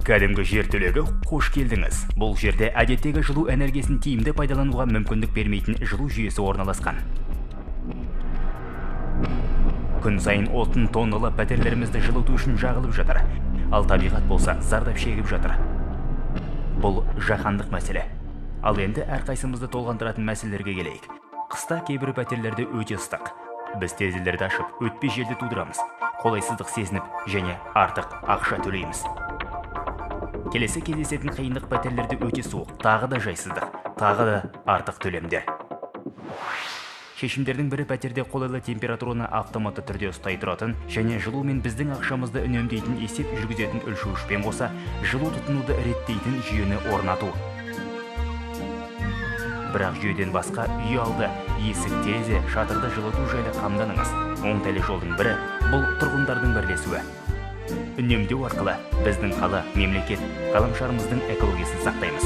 Кәдімгі жер түлегі қош келдіңіз. Бұл жерде әдеттегі жылу энергиясын тиімді пайдалануға мүмкіндік бермейтін жылу жүйесі орналасқан. Күн сайын 30 тонналы пәтерлерімізді жылыту үшін жағылып жатыр. Ал табиғат болса зардап шегіп жатыр. Бұл жаһандық мәселе. Ал енді әрқайсымызды толғандыратын мәселелерге келейік. Қыста кейбір пәтерлерде өте ыстық. Біз терезелерді ашып, өтпей желді тудырамыз. Қолайсыздық сезініп және артық ақша төлейміз. Келесі кездесетін қиындық пәтерлерде өте суық, тағы да жайсыздық, тағы да артық төлемдер. Шешімдердің бірі пәтерде қолайлы температураны автоматты түрде ұстай тұратын және жылу мен біздің ақшамызды үнемдейтін есеп жүргізетін өлшеуішпен қоса жылу тұтынуды реттейтін жүйені орнату. Бірақ жүйеден басқа үй алды, есік, терезе, шатырды жылыту жайлы қамданыңыз. Оңтайлы жолдың бірі бұл тұрғындардың бірлесуі. Үнемдеу арқылы біздің қала, мемлекет, ғаламшарымыздың экологиясын сақтаймыз.